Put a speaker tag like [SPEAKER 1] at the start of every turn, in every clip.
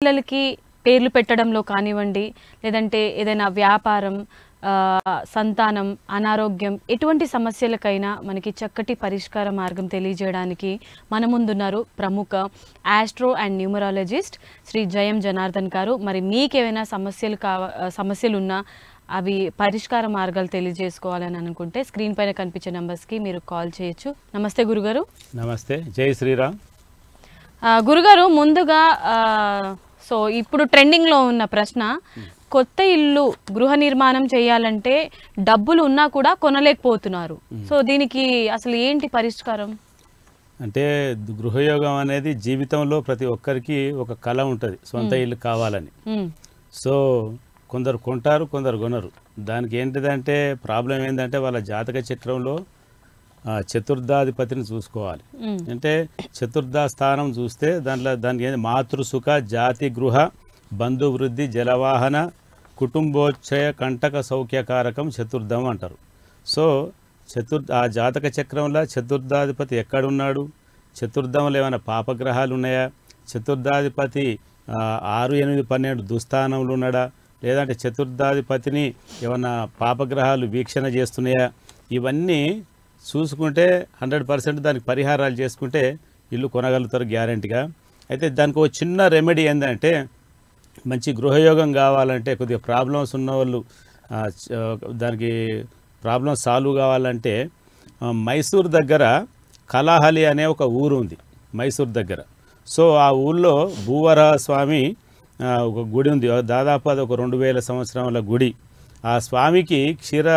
[SPEAKER 1] పిల్లలకి పేర్లు పెట్టడంలో కానివ్వండి, లేదంటే ఏదైనా వ్యాపారం, సంతానం, అనారోగ్యం, ఎటువంటి సమస్యలకైనా మనకి చక్కటి పరిష్కార మార్గం తెలియజేయడానికి మన ముందున్నారు ప్రముఖ ఆస్ట్రో అండ్ న్యూమరాలజిస్ట్ శ్రీ జయం జనార్దన్ గారు. మరి మీకేమైనా సమస్యలున్నా అవి పరిష్కార మార్గాలు తెలియజేసుకోవాలని అనుకుంటే స్క్రీన్ పైన కనిపించే నంబర్స్కి మీరు కాల్ చేయొచ్చు. నమస్తే గురుగారు.
[SPEAKER 2] నమస్తే, జై శ్రీరామ్.
[SPEAKER 1] గురుగారు, ముందుగా సో ఇప్పుడు ట్రెండింగ్లో ఉన్న ప్రశ్న, కొత్త ఇల్లు గృహ నిర్మాణం చేయాలంటే డబ్బులు ఉన్నా కూడా కొనలేకపోతున్నారు. సో దీనికి అసలు ఏంటి పరిష్కారం?
[SPEAKER 2] అంటే గృహయోగం అనేది జీవితంలో ప్రతి ఒక్కరికి ఒక కళ ఉంటుంది, సొంత ఇల్లు కావాలని. సో కొందరు కొంటారు, కొందరు కొనరు. దానికి ఏంటిదంటే ప్రాబ్లం ఏంటంటే వాళ్ళ జాతక చక్రంలో చతుర్థాధిపతిని చూసుకోవాలి. అంటే చతుర్థ స్థానం చూస్తే దానికి మాతృసుఖ, జాతి, గృహ, బంధువృద్ధి, జలవాహన, కుటుంబోచ్చయ, కంటక సౌఖ్యకారకం చతుర్థం అంటారు. సో ఆ జాతక చక్రంలో చతుర్థాధిపతి ఎక్కడున్నాడు, చతుర్థంలో ఏమైనా పాపగ్రహాలు ఉన్నాయా, చతుర్థాధిపతి 6, 8, 12 దుస్థానంలో ఉన్నాడా, లేదంటే చతుర్థాధిపతిని ఏమన్నా పాపగ్రహాలు వీక్షణ చేస్తున్నాయా, ఇవన్నీ చూసుకుంటే 100% దానికి పరిహారాలు చేసుకుంటే ఇల్లు కొనగలుగుతారు గ్యారెంటీగా. అయితే దానికి ఒక చిన్న రెమెడీ ఏంటంటే, మంచి గృహయోగం కావాలంటే, కొద్దిగా ప్రాబ్లమ్స్ ఉన్నవాళ్ళు దానికి ప్రాబ్లమ్ సాల్వ్ కావాలంటే మైసూర్ దగ్గర కలాహలి అనే ఒక ఊరు ఉంది, మైసూర్ దగ్గర. సో ఆ ఊళ్ళో భూవరాహ స్వామి ఒక గుడి ఉంది, దాదాపు అది ఒక 2000 సంవత్సరాల గుడి. ఆ స్వామికి క్షీర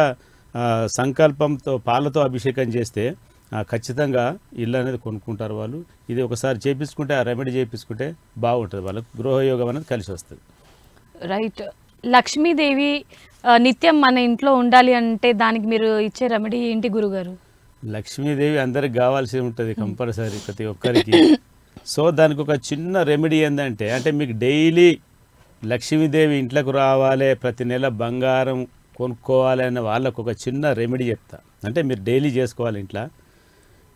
[SPEAKER 2] సంకల్పంతో పాలతో అభిషేకం చేస్తే ఖచ్చితంగా ఇల్లు అనేది కొనుక్కుంటారు వాళ్ళు. ఇది ఒకసారి చేపించుకుంటే, ఆ రెమెడీ చేయించుకుంటే బాగుంటుంది, వాళ్ళకు గృహయోగం అనేది కలిసి వస్తుంది.
[SPEAKER 1] రైట్. లక్ష్మీదేవి నిత్యం మన ఇంట్లో ఉండాలి అంటే దానికి మీరు ఇచ్చే రెమెడీ ఏంటి గురుగారు?
[SPEAKER 2] లక్ష్మీదేవి అందరికి కావాల్సి ఉంటుంది కంపల్సరీ, ప్రతి ఒక్కరికి. సో దానికి ఒక చిన్న రెమెడీ ఏంటంటే, అంటే మీకు డైలీ లక్ష్మీదేవి ఇంట్లోకి రావాలి, ప్రతి నెల బంగారం కొనుక్కోవాలి అనే వాళ్ళకు ఒక చిన్న రెమెడీ చెప్తా. అంటే మీరు డైలీ చేసుకోవాలి. ఇంట్లో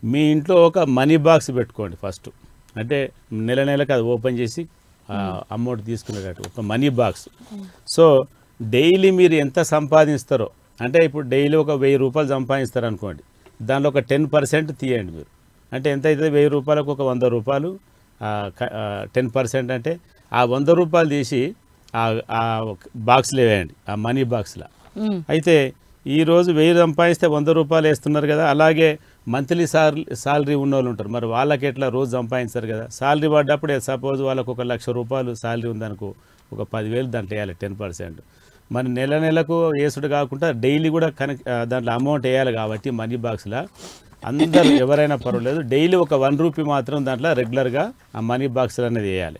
[SPEAKER 2] మీ ఇంట్లో ఒక మనీ బాక్స్ పెట్టుకోండి ఫస్ట్. అంటే నెలకు అది ఓపెన్ చేసి అమౌంట్ తీసుకునేటట్టు ఒక మనీ బాక్స్. సో డైలీ మీరు ఎంత సంపాదిస్తారో, అంటే ఇప్పుడు డైలీ ఒక 1000 రూపాయలు సంపాదిస్తారు అనుకోండి, దానిలో ఒక 10% తీయండి మీరు. అంటే ఎంత అవుతుంది, 1000 రూపాయలకు ఒక 100 రూపాయలు 10% అంటే ఆ 100 రూపాయలు తీసి ఆ బాక్స్లో వేయండి, ఆ మనీ బాక్స్లో. అయితే ఈరోజు 1000 సంపాదిస్తే 100 రూపాయలు వేస్తున్నారు కదా, అలాగే మంత్లీ సాలరీ ఉన్న వాళ్ళు ఉంటారు, మరి వాళ్ళకి ఎట్లా రోజు సంపాదిస్తారు కదా. సాలరీ పడ్డప్పుడు సపోజ్ వాళ్ళకు 1,00,000 రూపాయలు సాలరీ ఉందనుకో, ఒక 10,000 దాంట్లో వేయాలి 10%. మరి నెలకు వేసుడు కాకుండా డైలీ కూడా దాంట్లో అమౌంట్ వేయాలి. కాబట్టి మనీ బాక్స్లో అందరూ ఎవరైనా పర్వాలేదు, డైలీ ఒక 1 రూపీ మాత్రం దాంట్లో రెగ్యులర్గా ఆ మనీ బాక్స్లో అనేది వేయాలి.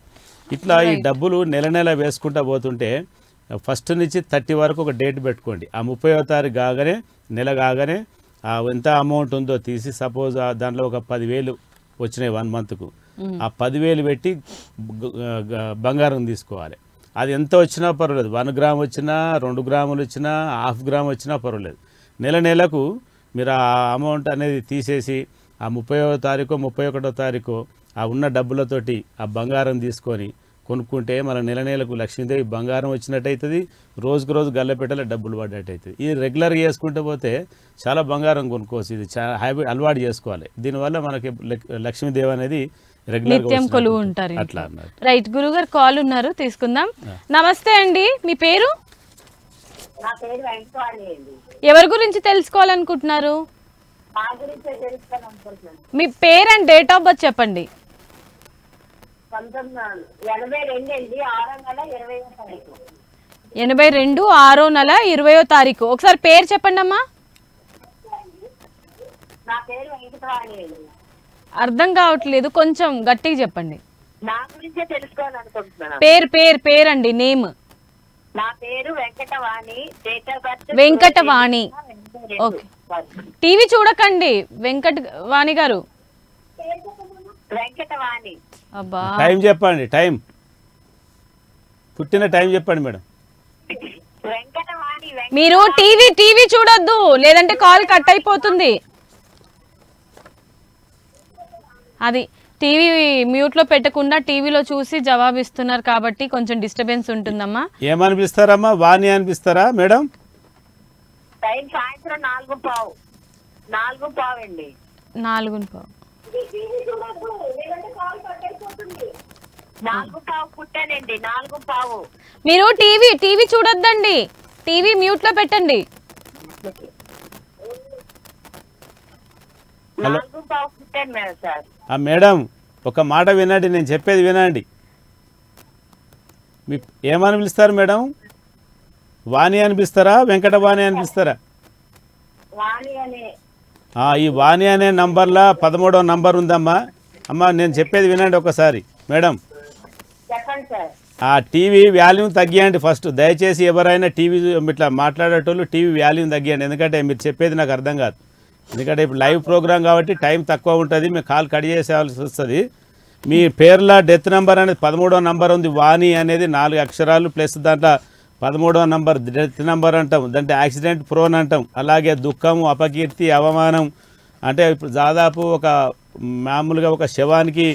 [SPEAKER 2] ఇట్లా ఈ డబ్బులు నెల వేసుకుంటూ పోతుంటే ఫస్ట్ నుంచి 30 వరకు ఒక డేట్ పెట్టుకోండి. ఆ 30వ తారీఖు కాగానే, నెల కాగానే ఎంత అమౌంట్ ఉందో తీసి, సపోజ్ దాంట్లో ఒక 10,000 వచ్చినాయి 1 మంత్కు, ఆ 10,000 పెట్టి బంగారం తీసుకోవాలి. అది ఎంత వచ్చినా పర్వాలేదు, 1 గ్రామ్ వచ్చినా, 2 గ్రాములు వచ్చినా, 1/2 గ్రామ్ వచ్చినా పర్వాలేదు. నెలకు మీరు ఆ అమౌంట్ అనేది తీసేసి ఆ 30వ తారీఖు 31వ తారీఖు ఆ ఉన్న డబ్బులతోటి ఆ బంగారం తీసుకొని కొనుక్కుంటే మన నెలకు లక్ష్మీదేవి బంగారం వచ్చినట్టు అవుతుంది, రోజుకు రోజు గల్లపెట్టలో డబ్బులు పడ్డట్టు అవుతుంది. ఇది రెగ్యులర్గా చేసుకుంటూ పోతే చాలా బంగారం కొనుక్కోవచ్చు. ఇది చాలా అలవాటు చేసుకోవాలి. దీనివల్ల మనకి లక్ష్మీదేవి అనేది
[SPEAKER 1] నిత్యం కొలువు ఉంటారు. అట్లా రైట్. గురుగారు కాల్ ఉన్నారు, తీసుకుందాం. నమస్తే అండి, మీ పేరు? ఎవరి గురించి తెలుసుకోవాలనుకుంటున్నారు? మీ పేరు అండ్ డేట్ ఆఫ్ బర్త్ చెప్పండి. 82/6/20. ఒకసారి పేరు చెప్పండి అమ్మా. అర్థం కావట్లేదు, కొంచెం గట్టిగా చెప్పండి. పేరు అండి, నేమ్.
[SPEAKER 3] నా పేరు వెంకటవాణి.
[SPEAKER 1] వెంకటవాణి. ఓకే, టీవీ చూడకండి వెంకటవాణి గారు.
[SPEAKER 3] వెంకటవాణి.
[SPEAKER 1] అబ్బా,
[SPEAKER 2] టైం చెప్పండి, టైం పుట్టిన టైం చెప్పండి మేడం.
[SPEAKER 3] వెంకటవాణి.
[SPEAKER 1] మీరు టీవీ చూడొద్దు, లేదంటే కాల్ కట్ అయిపోతుంది. అది టీవీ మ్యూట్లో పెట్టకుండా టీవీలో చూసి జవాబిస్తున్నారు కాబట్టి కొంచెం డిస్టర్బెన్స్ ఉంటుందమ్మా.
[SPEAKER 2] ఏమనిపిస్తారమ్మా? వాణి అనిపిస్తారా మేడం?
[SPEAKER 3] టైం సాయంత్రం 4:15. 4:15 అండి.
[SPEAKER 1] 4:15.
[SPEAKER 3] 4:15 పుట్టానండి. 4:15.
[SPEAKER 1] మీరు టీవీ చూడొద్దండి, టీవీ మ్యూట్లో పెట్టండి.
[SPEAKER 3] 4:15 పుట్టాను మేడం సార్.
[SPEAKER 2] మేడం ఒక మాట వినండి, నేను చెప్పేది వినండి. మీ ఏమని పిలుస్తారు మేడం? వాణి అనిపిస్తారా, వెంకటవాణి అనిపిస్తారా?
[SPEAKER 3] వాణి అనే.
[SPEAKER 2] ఈ వాణి అనే నంబర్లో 13వ నంబర్ ఉందమ్మా. అమ్మ నేను చెప్పేది వినండి ఒకసారి మేడం.
[SPEAKER 3] చెప్పండి సార్.
[SPEAKER 2] ఆ టీవీ వాల్యూమ్ తగ్గియండి ఫస్ట్. దయచేసి ఎవరైనా టీవీ ఇట్లా మాట్లాడేటోళ్ళు టీవీ వాల్యూమ్ తగ్గియండి. ఎందుకంటే మీరు చెప్పేది నాకు అర్థం కాదు. ఎందుకంటే ఇప్పుడు లైవ్ ప్రోగ్రామ్ కాబట్టి టైం తక్కువ ఉంటుంది, మేము కాల్ కట్ చేసేవాల్సి వస్తుంది. మీ పేర్ల డెత్ నెంబర్ అనేది 13వ నంబర్ ఉంది. వాణి అనేది 4 అక్షరాలు ప్లస్ దాంట్లో 13వ నంబర్ డెత్ నెంబర్ అంటాం, దాంట్లో యాక్సిడెంట్ ప్రోన్ అంటాం. అలాగే దుఃఖము, అపకీర్తి, అవమానం. అంటే ఇప్పుడు దాదాపు ఒక మామూలుగా ఒక శవానికి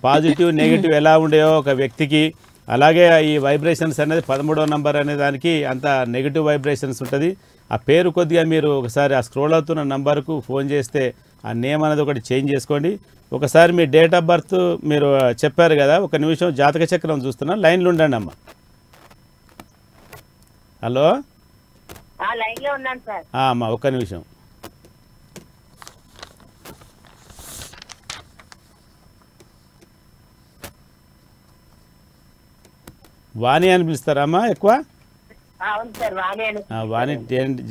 [SPEAKER 2] పాజిటివ్ నెగిటివ్ ఎలా ఉండేవో ఒక వ్యక్తికి, అలాగే ఈ వైబ్రేషన్స్ అనేది 13వ నంబర్ అనే దానికి అంత నెగిటివ్ వైబ్రేషన్స్ ఉంటుంది. ఆ పేరు కొద్దిగా మీరు ఒకసారి ఆ స్క్రోల్ అవుతున్న నంబర్కు ఫోన్ చేస్తే ఆ నేమ్ అనేది ఒకటి చేంజ్ చేసుకోండి. ఒకసారి మీ డేట్ ఆఫ్ బర్త్ మీరు చెప్పారు కదా, ఒక నిమిషం జాతక చక్రం చూస్తున్నా, లైన్లో ఉండండి అమ్మ. హలో
[SPEAKER 3] లైన్లో ఉన్నాను సార్.
[SPEAKER 2] అమ్మ ఒక్క నిమిషం. వాణి అని పిలుస్తారమ్మా ఎక్కువ?
[SPEAKER 3] అవును సార్, వాణి అని.
[SPEAKER 2] వాణి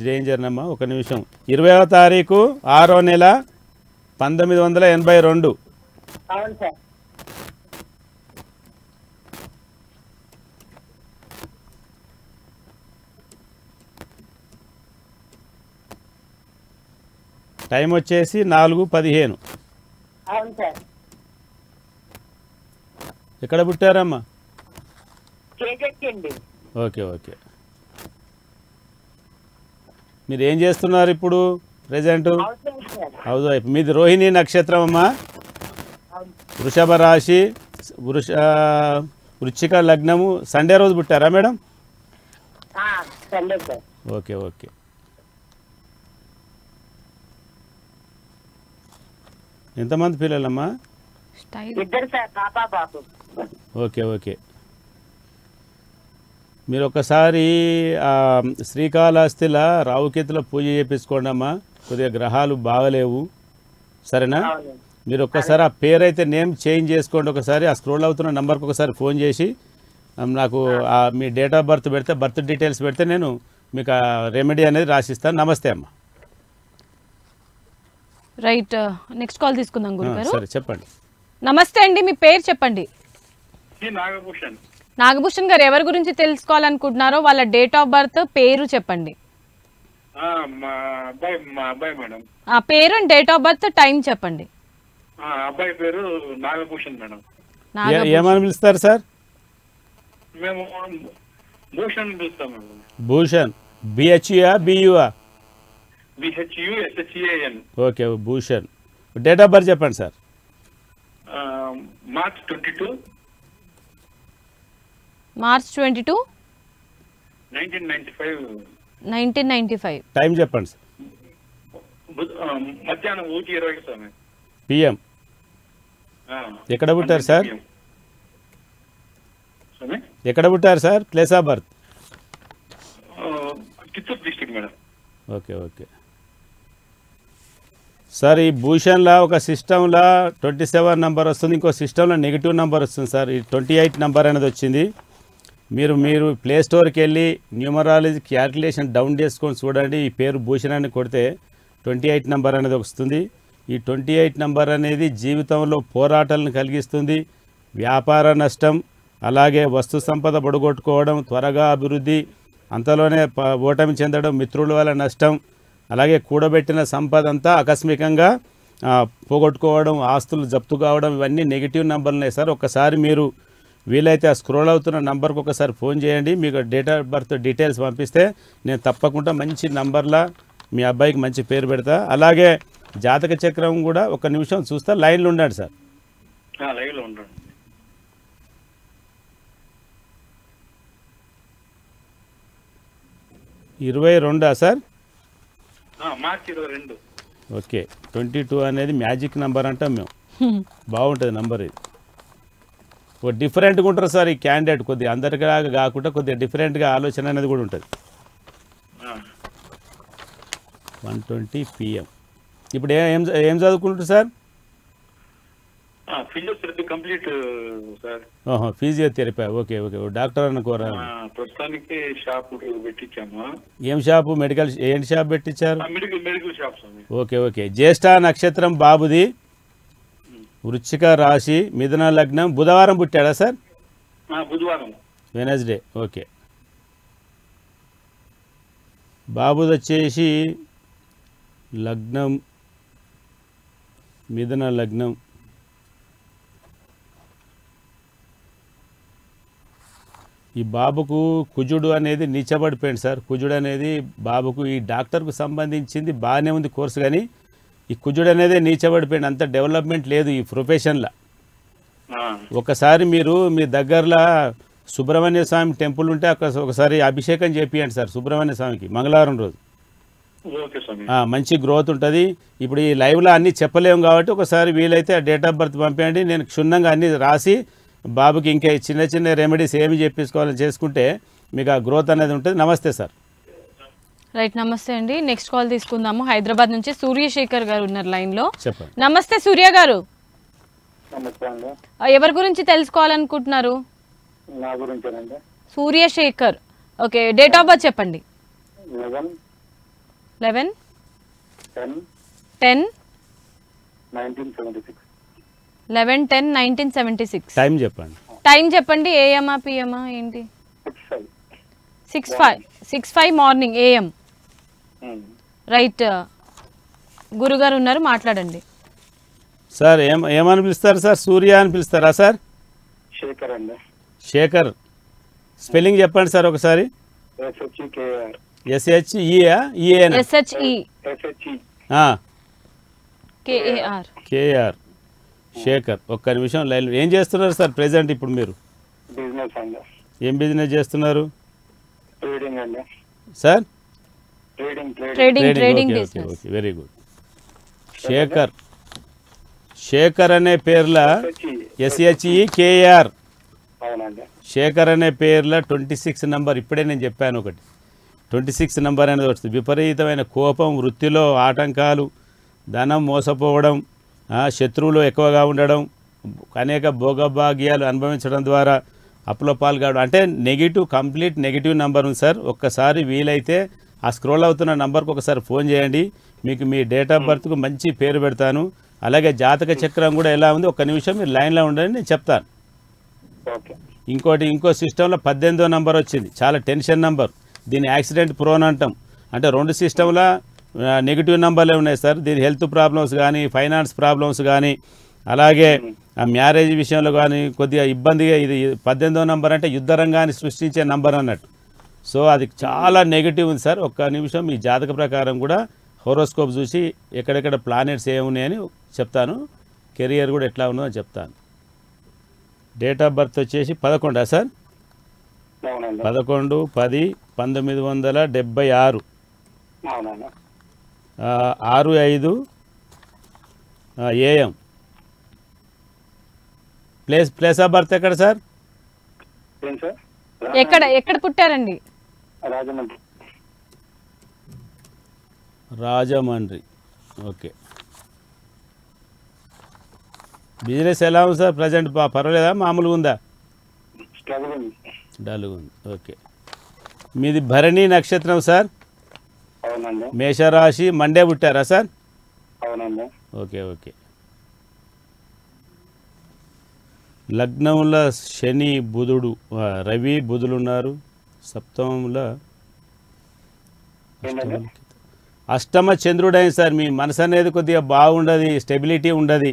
[SPEAKER 2] డేంజర్నమ్మా. ఒక నిమిషం. 20వ తారీఖు 6వ నెల 1982.
[SPEAKER 3] అవును సార్.
[SPEAKER 2] టైం వచ్చేసి 4:15.
[SPEAKER 3] అవును సార్.
[SPEAKER 2] ఎక్కడ పుట్టారమ్మా?
[SPEAKER 3] చేజెక్కండి.
[SPEAKER 2] Okay okay. మీరు ఏం చేస్తున్నారు ఇప్పుడు ప్రెజెంట్?
[SPEAKER 3] అవుతుంది సార్.
[SPEAKER 2] House wife. మీది రోహిణి నక్షత్రం అమ్మా,
[SPEAKER 3] అవును.
[SPEAKER 2] వృషభ రాశి, వృశ్చిక లగ్నము. సండే రోజు పుట్టారా madam?
[SPEAKER 3] Sunday sir.
[SPEAKER 2] Okay okay. ఎంతమంది పిల్లలమ్మా?
[SPEAKER 3] ఇద్దరు సార్, పాప బాబు.
[SPEAKER 2] Okay okay. మీరు ఒకసారి శ్రీకాళహస్తిలో రావుకేతుల పూజ చేయించుకోండి అమ్మా. కొద్దిగా గ్రహాలు బాగలేవు, సరేనా?
[SPEAKER 3] అవును.
[SPEAKER 2] మీరు ఒక్కసారి ఆ పేరు అయితే నేమ్ చేంజ్ చేసుకోండి. ఒకసారి ఆ స్క్రోల్ అవుతున్న నెంబర్కి ఒకసారి ఫోన్ చేసి నాకు మీ డేట్ ఆఫ్ బర్త్ పెడితే, బర్త్ డీటెయిల్స్ పెడితే నేను మీకు ఆ రెమెడీ అనేది రాసిస్తాను. నమస్తే అమ్మ.
[SPEAKER 1] రైట్, నెక్స్ట్ కాల్ తీసుకుందాం గురుగారు.
[SPEAKER 2] సరే చెప్పండి.
[SPEAKER 1] నమస్తే అండి, మీ పేరు చెప్పండి.
[SPEAKER 4] నాగభూషణ్.
[SPEAKER 1] నాగభూషణ్ గారు, ఎవరి గురించి తెలుసుకోవాలనుకుంటున్నారో వాళ్ళ డేట్ ఆఫ్ బర్త్, పేరు చెప్పండి.
[SPEAKER 4] మా అబ్బాయి మేడం.
[SPEAKER 1] ఆ పేరు and date of birth, time చెప్పండి.
[SPEAKER 4] అబ్బాయి పేరు నాగభూషణ్ మేడం.
[SPEAKER 2] ఏమని పిలుస్తారు సార్?
[SPEAKER 4] మేము భూషణ్ పిలుస్తాం మేడం.
[SPEAKER 2] భూషణ్. బిహెచ్యుఆ బియుఆ?
[SPEAKER 4] BHUSHEAN.
[SPEAKER 2] Okay Bhushan. Date of birth చెప్పండి సార్.
[SPEAKER 4] March 22,
[SPEAKER 1] March 22,
[SPEAKER 4] 1995.
[SPEAKER 1] 1995.
[SPEAKER 2] టైం చెప్పండి సార్.
[SPEAKER 4] మధ్యాహ్నం 1:20 సమయం.
[SPEAKER 2] పిఎం. ఎక్కడ పుట్టారు సార్? ఎక్కడ పుట్టారు sir? Place of birth?
[SPEAKER 4] Chittoor district madam.
[SPEAKER 2] Okay okay sir. ఈ భూషణ్లో ఒక సిస్టంలో 27 నెంబర్ వస్తుంది, ఇంకో సిస్టంలో నెగిటివ్ నెంబర్ వస్తుంది సార్. ఈ 28 నెంబర్ అనేది వచ్చింది. మీరు ప్లే స్టోర్కి వెళ్ళి న్యూమరాలజీ క్యాల్కులేషన్ డౌన్ చేసుకొని చూడండి. ఈ పేరు భూషణ్ అని కొడితే 28 నెంబర్ అనేది వస్తుంది. ఈ 28 నెంబర్ అనేది జీవితంలో పోరాటాలను కలిగిస్తుంది, వ్యాపార నష్టం, అలాగే వస్తు సంపద బొడగొట్టుకోవడం, త్వరగా అభివృద్ధి, అంతలోనే ఓటమి చెందడం, మిత్రుల వల్ల నష్టం, అలాగే కూడబెట్టిన సంపద అంతా ఆకస్మికంగా పోగొట్టుకోవడం, ఆస్తులు జప్తు కావడం, ఇవన్నీ నెగిటివ్ నెంబర్లే సార్. ఒకసారి మీరు వీలైతే ఆ స్క్రోల్ అవుతున్న నంబర్కి ఒకసారి ఫోన్ చేయండి. మీకు డేట్ ఆఫ్ బర్త్ డీటెయిల్స్ పంపిస్తే నేను తప్పకుండా మంచి నంబర్లా మీ అబ్బాయికి మంచి పేరు పెడతా. అలాగే జాతక చక్రం కూడా ఒక నిమిషం చూస్తా, లైన్లో ఉండండి సార్.
[SPEAKER 4] లైవ్ లో ఉంటాను.
[SPEAKER 2] 22 సార్?
[SPEAKER 4] మార్చి 22.
[SPEAKER 2] ఓకే. 22 అనేది మ్యాజిక్ నెంబర్ అంటాం మేము. బాగుంటుంది నంబర్ ఇది. ఒక డిఫరెంట్గా ఉంటారు సార్ ఈ క్యాండిడేట్, కొద్దిగా అందరిలాగా కాకుండా కొద్దిగా డిఫరెంట్గా ఆలోచన అనేది కూడా ఉంటుంది. 1:20 PM. ఇప్పుడు ఏం చదువుకుంటారు సార్?
[SPEAKER 4] Physiotherapy complete sir.
[SPEAKER 2] Physiotherapy. Okay okay. Doctor అనుకోరా?
[SPEAKER 4] ప్రస్తుతానికి షాప్ పెట్టించాము.
[SPEAKER 2] ఏం షాపు? ఏంటి షాప్ పెట్టించారు?
[SPEAKER 4] Medical shop.
[SPEAKER 2] Okay okay. జ్యేష్ఠ నక్షత్రం బాబుది, వృశ్చిక రాశి, మిథున లగ్నం. బుధవారం పుట్టాడా సార్?
[SPEAKER 4] బుధవారం.
[SPEAKER 2] వెనస్డే. ఓకే. బాబుది వచ్చేసి లగ్నం మిథున లగ్నం. ఈ బాబుకు కుజుడు అనేది నీచబడిపోయింది సార్. కుజుడు అనేది బాబుకు ఈ డాక్టర్కు సంబంధించింది బాగానే ఉంది కోర్సు, కానీ ఈ కుజుడు అనేది నీచబడిపోయింది. అంత డెవలప్మెంట్ లేదు ఈ ప్రొఫెషన్లో. ఒకసారి మీరు మీ దగ్గరలో సుబ్రహ్మణ్య స్వామి టెంపుల్ ఉంటే అక్కడ ఒకసారి అభిషేకం చేపియండి సార్ సుబ్రహ్మణ్య స్వామికి మంగళవారం రోజు. మంచి గ్రోత్ ఉంటుంది. ఇప్పుడు ఈ లైవ్లో అన్నీ చెప్పలేము కాబట్టి ఒకసారి వీలైతే డేట్ ఆఫ్ బర్త్ పంపించండి. నేను క్షుణ్ణంగా అన్నీ రాసి బాబుకి ఇంకా చిన్న చిన్న రెమెడీస్ ఏమి చేపించుకోవాలని చేసుకుంటే మీకు ఆ గ్రోత్ అనేది ఉంటుంది. నమస్తే సార్.
[SPEAKER 1] రైట్, నమస్తే అండి. నెక్స్ట్ కాల్ తీసుకుందాము. హైదరాబాద్ నుంచి సూర్యశేఖర్ గారు ఉన్నారు లైన్లో.
[SPEAKER 2] చెప్పండి.
[SPEAKER 1] నమస్తే సూర్య గారు.
[SPEAKER 3] నమస్తే అండి.
[SPEAKER 1] ఎవరి గురించి తెలుసుకోవాలనుకుంటున్నారు?
[SPEAKER 3] నా గురించేనండి.
[SPEAKER 1] Suryashekhar. Okay, date of birth చెప్పండి. 11/10/1976.
[SPEAKER 2] టైం చెప్పండి.
[SPEAKER 1] టైం చెప్పండి. ఏఎమా పిఎమా ఏంటి? 6:05 మార్నింగ్ AM. రైట్, గురుగారు ఉన్నారు, మాట్లాడండి
[SPEAKER 2] సార్. ఏమని పిలుస్తారు సార్? సూర్య అని పిలుస్తారా సార్?
[SPEAKER 3] శేఖర్ అండి.
[SPEAKER 2] శేఖర్. స్పెల్లింగ్ చెప్పండి సార్ ఒకసారి. KAR. శేఖర్. ఒక్క నిమిషం లైన్. ఏం చేస్తున్నారు సార్ ప్రెసెంట్ ఇప్పుడు మీరు?
[SPEAKER 3] బిజినెస్ అండి.
[SPEAKER 2] ఏం బిజినెస్ చేస్తున్నారు
[SPEAKER 3] ట్రేడింగ్ అండి
[SPEAKER 2] sir?
[SPEAKER 1] Trading.
[SPEAKER 2] Okay, very good. Shekhar అనే పేర్ల SHEKR.
[SPEAKER 3] అవునండి.
[SPEAKER 2] శేఖర్ అనే పేర్ల 26 నంబర్. ఇప్పుడే నేను చెప్పాను ఒకటి. 26 నంబర్ అనేది వస్తుంది. విపరీతమైన కోపం, వృత్తిలో ఆటంకాలు, ధనం మోసపోవడం, శత్రువులు ఎక్కువగా ఉండడం, అనేక భోగభాగ్యాలు అనుభవించడం ద్వారా అప్పులో పాల్గొనడం. అంటే కంప్లీట్ నెగిటివ్ నంబర్ ఉంది సార్. ఒక్కసారి వీలైతే ఆ స్క్రోల్ అవుతున్న నంబర్కి ఒకసారి ఫోన్ చేయండి. మీకు మీ డేట్ ఆఫ్ బర్త్కు మంచి పేరు పెడతాను. అలాగే జాతక చక్రం కూడా ఎలా ఉంది, ఒక్క నిమిషం మీరు లైన్లో ఉండండి, నేను చెప్తాను. ఇంకో సిస్టంలో 18వ నంబర్ వచ్చింది. చాలా టెన్షన్ నంబర్. దీన్ని యాక్సిడెంట్ ప్రోన్ అంటాం. అంటే 2 సిస్టంలో నెగిటివ్ నంబర్లే ఉన్నాయి సార్. దీని హెల్త్ ప్రాబ్లమ్స్ కానీ, ఫైనాన్స్ ప్రాబ్లమ్స్ కానీ, అలాగే మ్యారేజ్ విషయంలో కానీ కొద్దిగా ఇబ్బందిగా. ఇది 18వ నంబర్ అంటే యుద్ధ రంగాన్ని సృష్టించే నంబర్ అన్నట్టు. సో అది చాలా నెగిటివ్ ఉంది సార్. ఒక్క నిమిషం మీ జాతక ప్రకారం కూడా హోరోస్కోప్ చూసి ఎక్కడెక్కడ ప్లానెట్స్ ఏమున్నాయని చెప్తాను. కెరియర్ కూడా ఎట్లా ఉన్నదో చెప్తాను. డేట్ ఆఫ్ బర్త్ వచ్చేసి 11 sir? 11/10/1976. 6:05 AM. Place of birth ఎక్కడ సార్?
[SPEAKER 1] ఎక్కడ పుట్టారండి?
[SPEAKER 2] రాజమండ్రి. ఓకే. బిజినెస్ ఎలా ఉంది సార్ ప్రజెంట్? పర్వాలేదా, మామూలుగా ఉందా? డల్గా ఉంది. ఓకే. మీది భరణి నక్షత్రం సార్? మేషరాశి, మండే పుట్టారా సార్? Okay okay. లగ్నంలో శని బుధుడు రవి బుధులు ఉన్నారు. సప్తమంలో అష్టమ చంద్రుడు అయింది సార్. మీ మనసు అనేది కొద్దిగా బాగుండదు, స్టెబిలిటీ ఉండదు.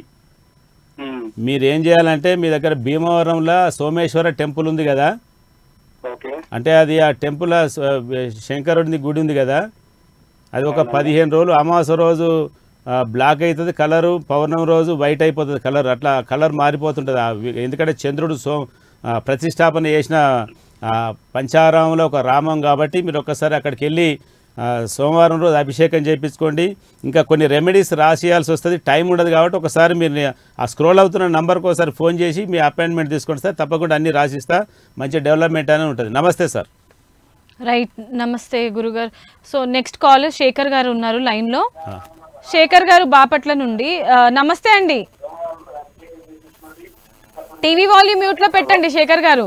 [SPEAKER 2] మీరేం చేయాలంటే మీ దగ్గర భీమవరంలో సోమేశ్వర టెంపుల్ ఉంది కదా, అంటే అది ఆ టెంపుల్ శంకరుడి గుడి ఉంది కదా, అది ఒక 15 రోజులు అమావాస్య రోజు బ్లాక్ అవుతుంది కలరు, పౌర్ణమి రోజు వైట్ అయిపోతుంది కలర్, అట్లా కలర్ మారిపోతుంటుంది. ఎందుకంటే చంద్రుడు ప్రతిష్టాపన చేసిన పంచారామంలో ఒక రామం కాబట్టి మీరు ఒక్కసారి అక్కడికి వెళ్ళి సోమవారం రోజు అభిషేకం చేయించుకోండి. ఇంకా కొన్ని రెమెడీస్ రాసియాల్సి వస్తుంది, టైం ఉండదు కాబట్టి ఒకసారి మీరు ఆ స్క్రోల్ అవుతున్న నంబర్కి ఒకసారి ఫోన్ చేసి మీ అపాయింట్మెంట్ తీసుకోండి సార్, తప్పకుండా అన్ని రాసిస్తా, మంచి డెవలప్మెంట్ అనేది ఉంటుంది. నమస్తే సార్.
[SPEAKER 1] రైట్, నమస్తే గురుగారు. సో నెక్స్ట్ కాల్ శేఖర్ గారు ఉన్నారు లైన్లో. శేఖర్ గారు బాపట్ల నుండి. నమస్తే అండి. టీవీ వాల్యూమ్ మ్యూట్లో పెట్టండి శేఖర్ గారు.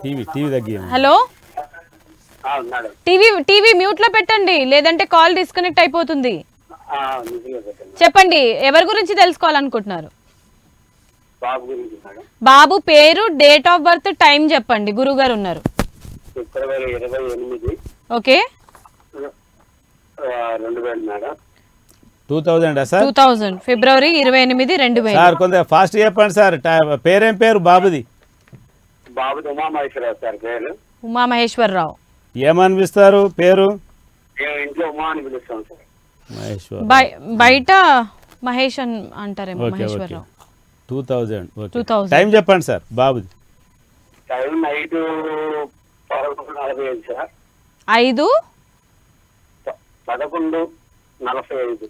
[SPEAKER 2] టీవీ తగ్గి.
[SPEAKER 1] హలో, టీవీ మ్యూట్ లో పెట్టండి, లేదంటే కాల్ డిస్కనెక్ట్ అయిపోతుంది. చెప్పండి, ఎవరి గురించి తెలుసుకోవాలనుకుంటున్నారు? బాబు పేరు, డేట్ ఆఫ్ బర్త్, టైం చెప్పండి. గురువు గారు ఉన్నారు.
[SPEAKER 3] ఫిబ్రవరి 28.
[SPEAKER 1] Okay,
[SPEAKER 2] 2000 sir?
[SPEAKER 1] 2000 ఫిబ్రవరి 28, 2000.
[SPEAKER 2] సార్ కొంచెం ఫాస్ట్ చెప్పండి సార్. పేరేం పేరు బాబుది?
[SPEAKER 3] బాబుది ఉమామహేశ్వరరావు సార్ పేరు.
[SPEAKER 1] ఉమామహేశ్వరరావు.
[SPEAKER 2] ఏమనిపిస్తారు పేరు?
[SPEAKER 3] ఇంట్లో ఉమా అని పిలుస్తాం సార్.
[SPEAKER 2] మహేశ్వర్.
[SPEAKER 1] బయట మహేష్ అని అంటారేమో.
[SPEAKER 2] Okay, okay. 2000.
[SPEAKER 1] 2000.
[SPEAKER 2] టైం చెప్పండి సార్ బాబుది.
[SPEAKER 3] Time night 11:45 sir. 11:45.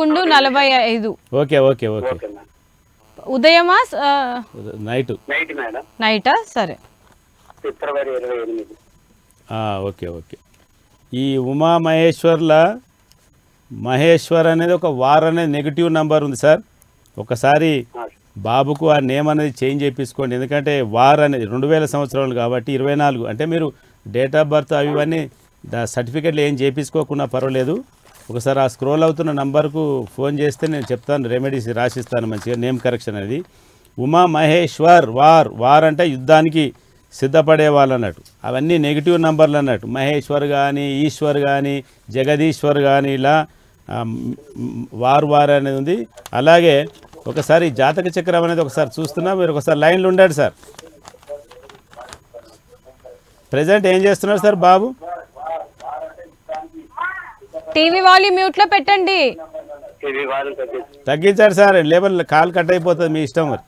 [SPEAKER 1] 11:45.
[SPEAKER 2] Okay okay okay.
[SPEAKER 1] ఉదయమా
[SPEAKER 2] నైట్?
[SPEAKER 3] Night madam.
[SPEAKER 1] నైటా? సరే.
[SPEAKER 3] ఫిబ్రవరి 28.
[SPEAKER 2] Okay okay. ఈ ఉమామహేశ్వర్ల మహేశ్వర్ అనేది ఒక వార్ అనేది నెగిటివ్ నెంబర్ ఉంది సార్. ఒకసారి బాబుకు ఆ నేమ్ అనేది చేంజ్ చేయించుకోండి, ఎందుకంటే వార్ అనేది 2000 సంవత్సరాలు కాబట్టి 24 అంటే మీరు డేట్ ఆఫ్ బర్త్ అవి ఇవన్నీ సర్టిఫికెట్లు ఏం చేయించుకోకుండా పర్వాలేదు. ఒకసారి ఆ స్క్రోల్ అవుతున్న నంబర్కు ఫోన్ చేస్తే నేను చెప్తాను, రెమెడీస్ రాసిస్తాను మంచిగా, నేమ్ కరెక్షన్ అనేది. ఉమామహేశ్వర్ వార్ అంటే యుద్ధానికి సిద్ధపడే వాళ్ళు అన్నట్టు. అవన్నీ నెగిటివ్ నంబర్లు అన్నట్టు. మహేశ్వర్ కానీ, ఈశ్వర్ కానీ, జగదీశ్వర్ కానీ, ఇలా వార్ అనేది ఉంది. అలాగే ఒకసారి జాతక చక్రం అనేది ఒకసారి చూస్తున్నా, మీరు ఒకసారి లైన్లో ఉండండి సార్. ప్రజెంట్ ఏం చేస్తున్నారు సార్ బాబు?
[SPEAKER 1] టీవీ వాల్యూమ్ మ్యూట్ లో పెట్టండి.
[SPEAKER 2] తగ్గించారు సార్, లేబర్ కాల్ కట్ అయిపోతుంది, మీ ఇష్టం మరి.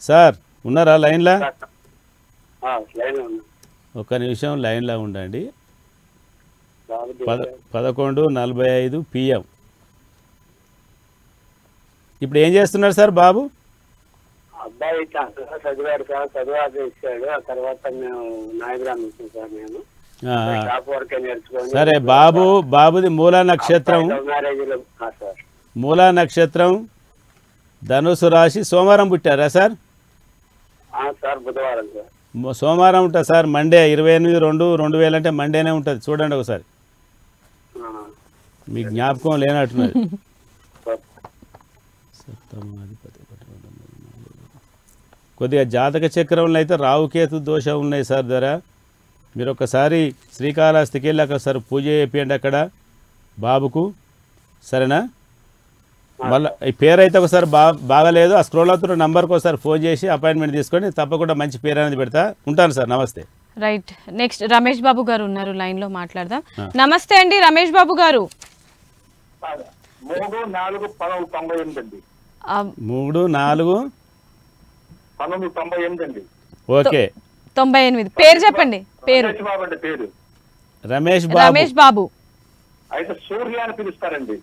[SPEAKER 2] సార్ ఉన్నారా లైన్లో? ఒక్క నిమిషం లైన్లో ఉండండి. 11:45 PM. ఇప్పుడు ఏం చేస్తున్నారు సార్ బాబు?
[SPEAKER 3] అబ్బాయి చదివాడు సార్, చదివాక ఇచ్చాడు. ఆ తర్వాత మేము నాయకురాలు ఇచ్చాం సార్. నేను షాప్ వరకే నేర్చుకోండి.
[SPEAKER 2] సరే, బాబుది మూలా నక్షత్రం. మూలా నక్షత్రం, ధనుసు రాశి, సోమవారం పుట్టారా సార్?
[SPEAKER 3] సార్ బుధవారం సార్.
[SPEAKER 2] సోమవారం ఉంటుంది సార్. మండే 28/2/2000 అంటే మండేనే ఉంటుంది. చూడండి ఒకసారి, మీ జ్ఞాపకం లేనట్టున్నది. కొద్దిగా జాతక చక్రంలో అయితే రావుకేతు దోషం ఉన్నాయి సార్. ధర మీరు ఒకసారి శ్రీకాళహస్తికి వెళ్ళి అక్కడ సార్ పూజ చేయండి అక్కడ బాబుకు, సరేనా? మళ్ళీ ఈ పేరు అయితే ఒకసారి బాగలేదు, ఆ స్క్రోల్ అవుతున్న నంబర్కి ఒకసారి ఫోన్ చేసి అపాయింట్మెంట్ తీసుకొని తప్పకుండా మంచి పేరు అనేది పెడతా. ఉంటాను సార్, నమస్తే.
[SPEAKER 1] రైట్, నెక్స్ట్ రమేష్ బాబు గారు ఉన్నారు లైన్లో, మాట్లాడదాం. నమస్తే అండి రమేష్ బాబు గారు.
[SPEAKER 3] 3/4/1998
[SPEAKER 2] 3/4/1998. ఓకే,
[SPEAKER 1] 98. పేరు చెప్పండి. పేరు
[SPEAKER 2] రమేష్
[SPEAKER 1] బాబు.
[SPEAKER 3] అయితే సూర్య అని పిలుస్తారండి.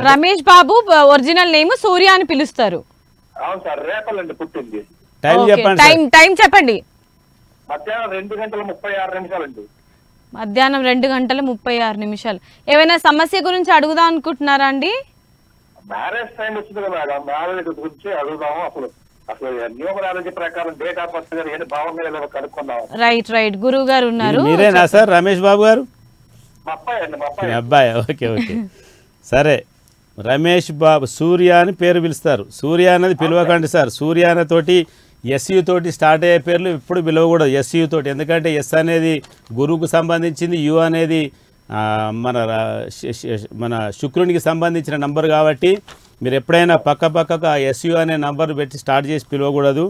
[SPEAKER 1] రమేష్ బాబు ఒరిజినల్ నేమ్ సూర్య అని పిలుస్తారు.
[SPEAKER 3] అవును సార్, రేపల్లండి పుట్టింది.
[SPEAKER 2] టైం చెప్పండి.
[SPEAKER 1] టైం చెప్పండి.
[SPEAKER 3] మధ్యాహ్నం 2:36 అండి.
[SPEAKER 1] మధ్యాహ్నం 2:36. ఏమైనా సమస్య గురించి అడుగుదాం అనుకుంటున్నారా అండి?
[SPEAKER 3] మ్యారేజ్ టైం వచ్చింది కదా మేడం, మ్యారేజ్ గురించి అడుగుదాము. అసలు న్యూమరాలజీ ప్రకారం డేట్ ఆఫ్ బర్త్ గారు ఏది బాగుందో కనుక్కుందాం.
[SPEAKER 1] రైట్, గురువు గారు ఉన్నారు.
[SPEAKER 2] మీరేనా సార్ రమేష్ బాబు గారు?
[SPEAKER 3] మా అబ్బాయి అండి. మా
[SPEAKER 2] అబ్బాయి. ఓకే. సరే, రమేష్ బాబు సూర్య అని పేరు పిలుస్తారు. సూర్య అనేది పిలవకండి సార్. సూర్య తోటి ఎస్యు తోటి స్టార్ట్ అయ్యే పేర్లు ఇప్పుడు పిలవకూడదు, ఎస్యు తోటి. ఎందుకంటే ఎస్ అనేది గురువుకు సంబంధించింది, యు అనేది మన శుక్రునికి సంబంధించిన నంబర్ కాబట్టి మీరు ఎప్పుడైనా పక్కకు ఎస్యు అనే నంబర్ పెట్టి స్టార్ట్ చేసి పిలవకూడదు.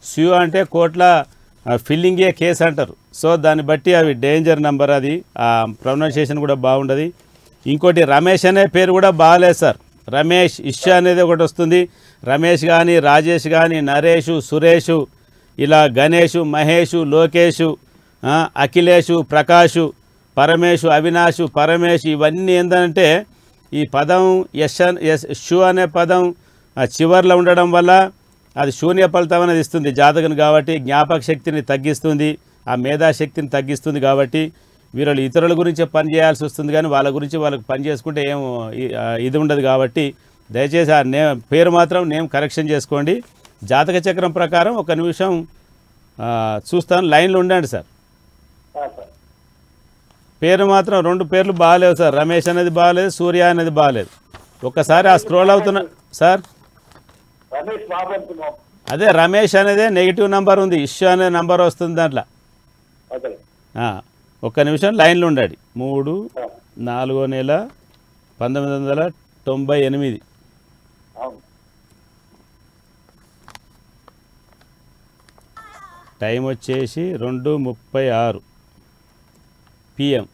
[SPEAKER 2] స్యు అంటే కోట్ల ఫిల్లింగే కేస్ అంటారు. సో దాన్ని బట్టి అవి డేంజర్ నెంబర్, అది ప్రొనౌన్సియేషన్ కూడా బాగుండదు. ఇంకోటి రమేష్ అనే పేరు కూడా బాగాలేదు సార్. రమేష్, ఇషా అనేది ఒకటి వస్తుంది. రమేష్ కానీ, రాజేష్ కానీ, నరేషు, సురేషు, ఇలా గణేషు, మహేషు, లోకేషు, అఖిలేషు, ప్రకాషు, పరమేషు, అవినాషు, పరమేష్, ఇవన్నీ ఏంటంటే ఈ పదం షు అనే పదం చివర్లో ఉండడం వల్ల అది శూన్య ఫలితం అనేది ఇస్తుంది జాతకం. కాబట్టి జ్ఞాపక శక్తిని తగ్గిస్తుంది, ఆ మేధాశక్తిని తగ్గిస్తుంది. కాబట్టి వీళ్ళు ఇతరుల గురించి పని చేయాల్సి వస్తుంది, కానీ వాళ్ళ గురించి వాళ్ళకి పని చేసుకుంటే ఏం ఇది ఉండదు. కాబట్టి దయచేసి ఆ పేరు మాత్రం నేమ్ కరెక్షన్ చేసుకోండి. జాతక చక్రం ప్రకారం ఒక నిమిషం చూస్తాను, లైన్లో ఉండండి సార్. పేరు మాత్రం 2 పేర్లు బాగాలేవు సార్. రమేష్ అనేది బాగాలేదు, సూర్య అనేది బాగాలేదు. ఒక్కసారి ఆ స్క్రోల్ అవుతున్నా సార్. అదే రమేష్ అనేది నెగిటివ్ నెంబర్ ఉంది, ఇష్యూ అనే నెంబర్ వస్తుంది దాంట్లో. ఒక్క నిమిషం లైన్లో ఉండండి. 3/4/1998. టైం వచ్చేసి 2:36 PM.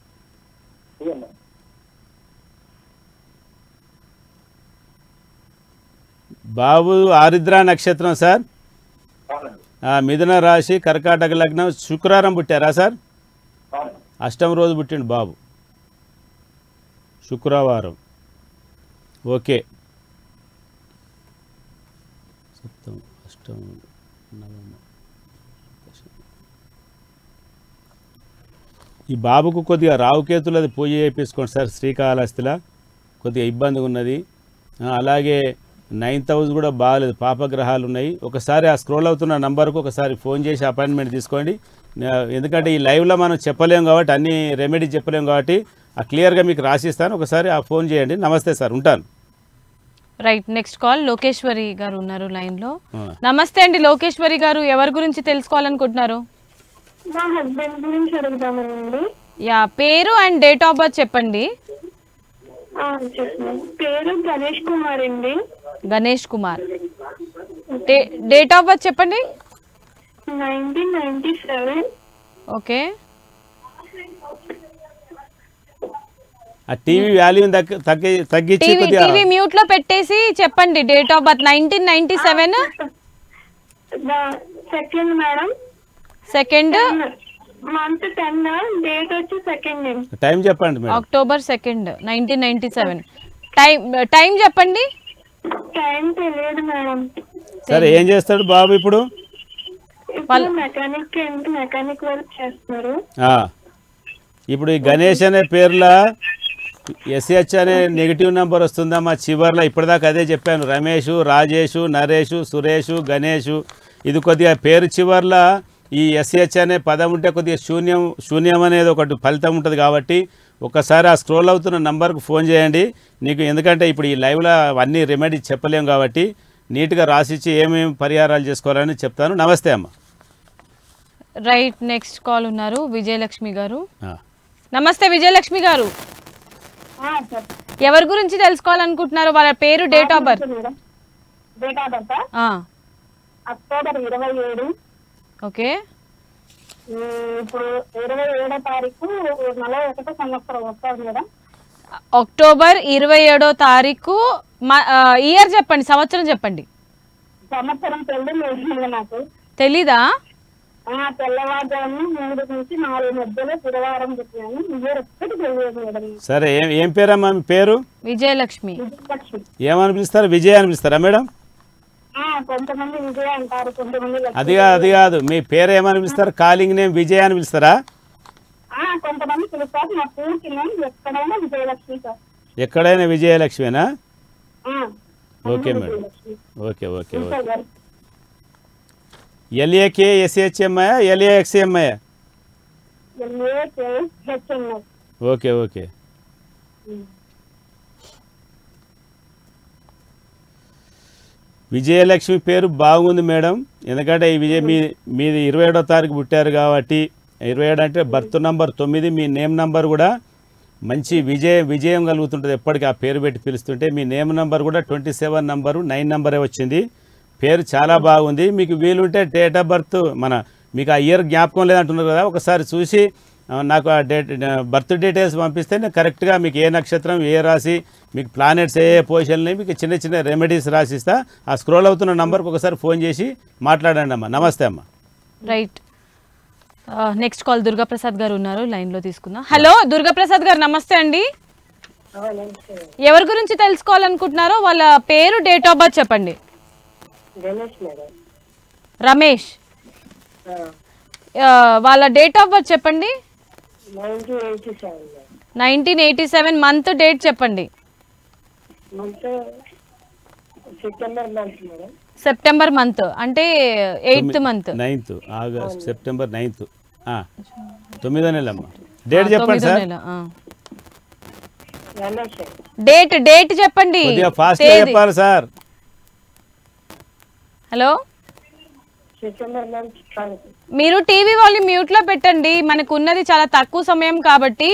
[SPEAKER 2] బాబు ఆరిద్ర నక్షత్రం సార్, మిథున రాశి, కర్కాటక లగ్నం, శుక్రవారం పుట్టారా సార్? అష్టమ రోజు పుట్టిండు బాబు, శుక్రవారం. ఓకే. సప్తం, అష్టం, నవమ. ఈ బాబుకు కొద్దిగా రావుకేతులు అది పూజ చేయించుకోండి సార్. శ్రీకాళహస్తిలో కొద్దిగా ఇబ్బందిగా ఉన్నది. అలాగే 9th హౌస్ కూడా బాగాలేదు, పాపగ్రహాలు ఉన్నాయి. ఒకసారి ఆ స్క్రోల్ అవుతున్న నంబర్కు ఒకసారి ఫోన్ చేసి అపాయింట్మెంట్ తీసుకోండి. ఎందుకంటే ఈ లైవ్లో మనం చెప్పలేం కాబట్టి, అన్ని రెమెడీ చెప్పలేం కాబట్టి క్లియర్గా మీకు రాసిస్తాను. ఒకసారి ఆ ఫోన్ చేయండి. నమస్తే సార్, ఉంటాను.
[SPEAKER 1] రైట్, నెక్స్ట్ కాల్ లోకేశ్వరి గారు ఉన్నారు లైన్లో. నమస్తే అండి లోకేశ్వరి గారు, ఎవరి గురించి తెలుసుకోవాలనుకుంటున్నారు?
[SPEAKER 5] మా హస్బెండ్ గురించి అడుగుదామండి.
[SPEAKER 1] యా, పేరు అండ్ డేట్ ఆఫ్ బర్త్ చెప్పండి.
[SPEAKER 5] పేరు గణేష్ కుమార్ అండి.
[SPEAKER 1] Ganesh Kumar. Date of birth చెప్పండి.
[SPEAKER 5] 1997.
[SPEAKER 1] ఓకే.
[SPEAKER 2] ఆ టీవీ వాల్యూమ్ తగ్గించి
[SPEAKER 1] టీవీ మ్యూట్ లో పెట్టేసి చెప్పండి date of birth. 1997
[SPEAKER 5] second madam.
[SPEAKER 1] Second
[SPEAKER 5] month 10, date వచ్చి 2nd.
[SPEAKER 2] టైం చెప్పండి మేడం.
[SPEAKER 1] October 2nd 1997. టైం చెప్పండి.
[SPEAKER 5] టైం తెలియదు మేడం.
[SPEAKER 2] సరే, ఏం చేస్తాడు బాబు ఇప్పుడు?
[SPEAKER 5] మెకానిక్ వర్క్ చేస్తున్నారు.
[SPEAKER 2] ఇప్పుడు ఈ గణేష్ అనే పేర్ల SH అనే నెగిటివ్ నెంబర్ వస్తుందమ్మా చివర్లో. ఇప్పటిదాకా అదే చెప్పాను. రమేషు, రాజేషు, నరేషు, సురేషు, గణేషు, ఇది కొద్దిగా పేరు చివర్లో ఈ SH అనే పదం ఉంటే కొద్దిగా శూన్యం అనేది ఒకటి ఫలితం ఉంటుంది. కాబట్టి ఒకసారి ఆ స్క్రోల్ అవుతున్న నంబర్కు ఫోన్ చేయండి నీకు. ఎందుకంటే ఇప్పుడు ఈ లైవ్లో అన్ని రెమెడీ చెప్పలేం కాబట్టి నీట్గా రాసిచ్చి ఏమేమి పరిహారాలు చేసుకోవాలని చెప్తాను. నమస్తే అమ్మ.
[SPEAKER 1] రైట్, నెక్స్ట్ కాల్ ఉన్నారు విజయలక్ష్మి గారు. నమస్తే విజయలక్ష్మి గారు, ఎవరి గురించి తెలుసుకోవాలనుకుంటున్నారు? వాళ్ళ పేరు, date of birth.
[SPEAKER 5] Date of birth October 27.
[SPEAKER 1] Okay.
[SPEAKER 5] ఇప్పుడు 27వ తారీఖు 41వ సంవత్సరం వస్తుంది మేడం.
[SPEAKER 1] అక్టోబర్ 27వ తారీఖు. ఇయర్ చెప్పండి, సంవత్సరం చెప్పండి.
[SPEAKER 5] సంవత్సరం తెలియదు నాకు.
[SPEAKER 1] తెలీదా?
[SPEAKER 5] తెల్లవారుజాము 3 నుంచి 4 మధ్యలో గురువారం పుట్టాను. ఇయర్ ఒక్కటి తెలియదు మేడం.
[SPEAKER 2] సరే, ఏం పేరమ్మా మీ పేరు?
[SPEAKER 1] విజయలక్ష్మి.
[SPEAKER 2] ఏమని పిలుస్తారు? విజయ్ అని పిలుస్తారా మేడం?
[SPEAKER 5] కొంతమంది విజయ్ అంటారు, కొంతమంది
[SPEAKER 2] అది కాదు, మీ పేరు ఏమని పిలుస్తారు? కాలింగ్ నేమ్ విజయ్ అని పిలుస్తారా?
[SPEAKER 5] కొంతమంది పిలుస్తారు. నా పూర్తి నేమ్ ఎక్కడైనా విజయలక్ష్మి సార్.
[SPEAKER 2] ఎక్కడైనా విజయలక్ష్మేనా? Okay madam. Okay. LAK SHMI LAXMI? Okay. Vijayalakshmi పేరు బాగుంది మేడం. ఎందుకంటే ఈ మీది 27వ తారీఖు పుట్టారు కాబట్టి 27 అంటే బర్త్ నంబర్ 9, మీ నేమ్ నంబర్ కూడా మంచి విజయం కలుగుతుంటుంది ఎప్పటికీ ఆ పేరు పెట్టి పిలుస్తుంటే. మీ నేమ్ నంబర్ కూడా 27 నంబరు 9 నంబరే వచ్చింది. పేరు చాలా బాగుంది. మీకు వీలుంటే డేట్ ఆఫ్ బర్త్ మన మీకు ఆ ఇయర్ జ్ఞాపకం లేదంటున్నారు కదా, ఒకసారి చూసి నాకు ఆ బర్త్ డీటెయిల్స్ పంపిస్తే నేను కరెక్ట్గా మీకు ఏ నక్షత్రం ఏ రాశి మీకు ప్లానెట్స్ ఏ పొజిషన్లు మీకు చిన్న చిన్న రెమెడీస్ రాసిస్తా. ఆ స్క్రోల్ అవుతున్న నంబర్కి ఒకసారి ఫోన్ చేసి మాట్లాడండి అమ్మా. నమస్తే అమ్మా.
[SPEAKER 1] రైట్. నెక్స్ట్ కాల్ దుర్గాప్రసాద్ గారు ఉన్నారు, లైన్లో తీసుకుందాం. హలో దుర్గాప్రసాద్ గారు, నమస్తే అండి. ఎవరి గురించి తెలుసుకోవాలనుకుంటున్నారో వాళ్ళ పేరు, డేట్ ఆఫ్ బర్త్ చెప్పండి. రమేష్. వాళ్ళ డేట్ ఆఫ్ బర్త్ చెప్పండి. 1987 మంత్, డేట్ చెప్పండి. సెప్టెంబర్ మంత్ అంటే 8th month.
[SPEAKER 2] 9th August September 9th 9వ నెల అమ్మా. డేట్ చెప్పండి సార్.
[SPEAKER 1] డేట్ చెప్పండి.
[SPEAKER 2] ఫాస్ట్ చెప్పాలి సార్.
[SPEAKER 1] హలో, మీరు టీవీ వాల్యూమ్ మ్యూట్ లో పెట్టండి, మనకు ఉన్నది చాలా తక్కువ సమయం కాబట్టి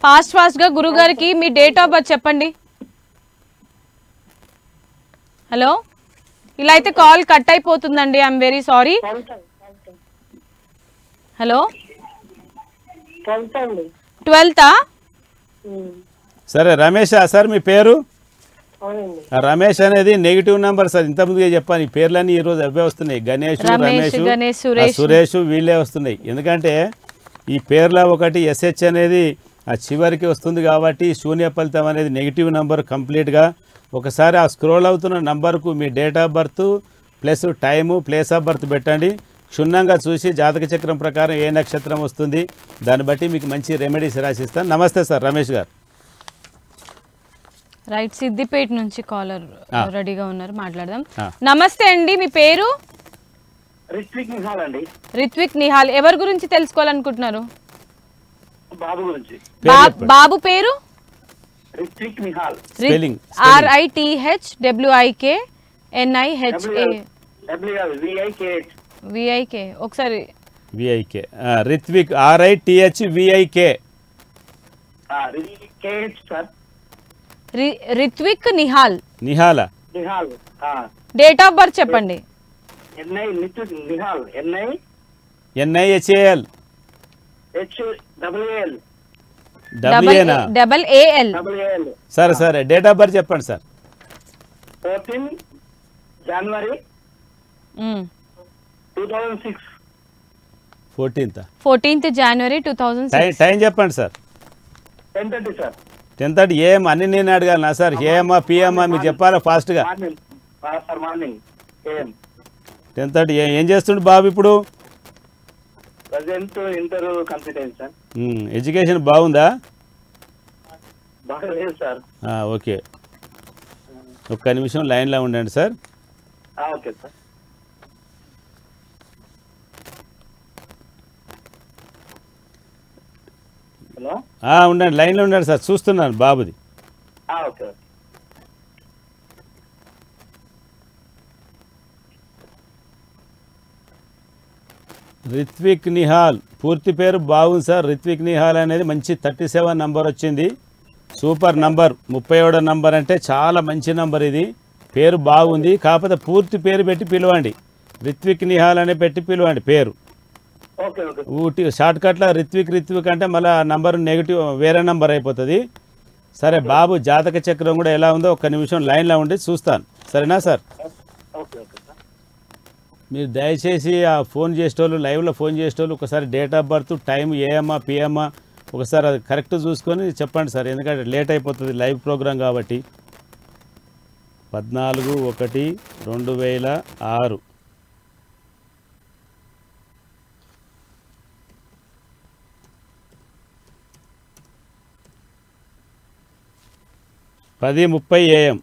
[SPEAKER 1] ఫాస్ట్ గా గురువు గారికి మీ డేట్ ఆఫ్ బర్త్ చెప్పండి. హలో, ఇలా అయితే కాల్ కట్ అయిపోతుందండి, I'm very sorry. Hello, 12th.
[SPEAKER 2] సరే రమేష్ సార్ మీ పేరు? రమేష్ అనేది నెగిటివ్ నెంబర్ సార్. ఇంతకుముందుగా చెప్పాను, ఈ పేర్లన్నీ ఈరోజు అవే వస్తున్నాయి. గణేష్, రమేష్, సురేష్ వీళ్ళే వస్తున్నాయి. ఎందుకంటే ఈ పేర్ల ఒకటి ఎస్హెచ్ అనేది ఆ చివరికి వస్తుంది కాబట్టి శూన్య ఫలితం అనేది నెగిటివ్ నెంబర్ కంప్లీట్గా. ఒకసారి ఆ స్క్రోల్ అవుతున్న నంబర్కు మీ date of birth plus time place of birth పెట్టండి. క్షుణ్ణంగా చూసి జాతక చక్రం ప్రకారం ఏ నక్షత్రం వస్తుంది దాన్ని బట్టి మీకు మంచి రెమెడీస్ రాసిస్తాను. నమస్తే సార్ రమేష్ గారు.
[SPEAKER 1] రైట్, సిద్దిపేట నుంచి కాలర్ రెడీగా ఉన్నారు, మాట్లాడదాం. నమస్తే అండి, మీ పేరు?
[SPEAKER 3] రిత్విక్ నిహాల్ అండి.
[SPEAKER 1] రిత్విక్ నిహాల్, ఎవరి గురించి తెలుసుకోవాలనుకుంటున్నారు?
[SPEAKER 3] బాబు గురించి.
[SPEAKER 1] బాబు పేరు?
[SPEAKER 3] రిత్విక్ నిహాల్.
[SPEAKER 1] RITHWIKNIHA. ఒకసారి
[SPEAKER 2] విఐకే. రిత్విక్ RITHVIK.
[SPEAKER 1] రిత్విక్ నిహాల్.
[SPEAKER 2] నిహాల.
[SPEAKER 1] డేట్ ఆఫ్ బర్త్ చెప్పండి.
[SPEAKER 2] NIHAL.
[SPEAKER 1] AAL.
[SPEAKER 2] సరే సరే, డేట్ ఆఫ్ బర్త్ చెప్పండి సార్.
[SPEAKER 3] 14 జనవరి 2006.
[SPEAKER 1] 14th January 2006.
[SPEAKER 2] టైం చెప్పండి సార్.
[SPEAKER 3] 10:30 సార్.
[SPEAKER 2] 10:30 AM అన్ని నేను అడగాలి నా సార్? ఏఎమ్మా పిఎమ్మా మీరు చెప్పాలా ఫాస్ట్గా?
[SPEAKER 3] Morning AM.
[SPEAKER 2] 10:30 ఏం చేస్తుండు బాబు ఇప్పుడు?
[SPEAKER 3] ప్రజెంట్ ఇంటర్ కంప్లీట్ అయింది సార్.
[SPEAKER 2] ఎడ్యుకేషన్ బాగుందా?
[SPEAKER 3] బాగలేదు సార్.
[SPEAKER 2] ఓకే, ఒక్క నిమిషం లైన్లో ఉండండి సార్.
[SPEAKER 3] Okay sir. హలో,
[SPEAKER 2] ఉండండి లైన్లో ఉండండి సార్, చూస్తున్నాను బాబుది.
[SPEAKER 3] ఓకే.
[SPEAKER 2] రిత్విక్ నిహాల్ పూర్తి పేరు బాగుంది సార్. రిత్విక్ నిహాల్ అనేది మంచి 37 నంబర్ వచ్చింది, సూపర్ నంబర్. 37వ నంబర్ అంటే చాలా మంచి నంబర్. ఇది పేరు బాగుంది, కాకపోతే పూర్తి పేరు పెట్టి పిలవండి. రిత్విక్ నిహాల్ అనే పెట్టి పిలవండి పేరు. ఊటి షార్ట్ కట్లో రిత్విక్ అంటే మళ్ళీ ఆ నంబర్ నెగిటివ్ వేరే నంబర్ అయిపోతుంది. సరే బాబు జాతక చక్రం కూడా ఎలా ఉందో ఒక్క నిమిషం లైన్లో ఉండి చూస్తాను, సరేనా సార్? మీరు దయచేసి ఆ ఫోన్ చేసేటోళ్ళు, లైవ్లో ఫోన్ చేసేటోళ్ళు ఒకసారి డేట్ ఆఫ్ బర్త్ టైం ఏఎమ్మా పిఎమ్మా ఒకసారి అది కరెక్ట్ చూసుకొని చెప్పండి సార్, ఎందుకంటే లేట్ అయిపోతుంది లైవ్ ప్రోగ్రాం కాబట్టి. 14/1/2006. AM.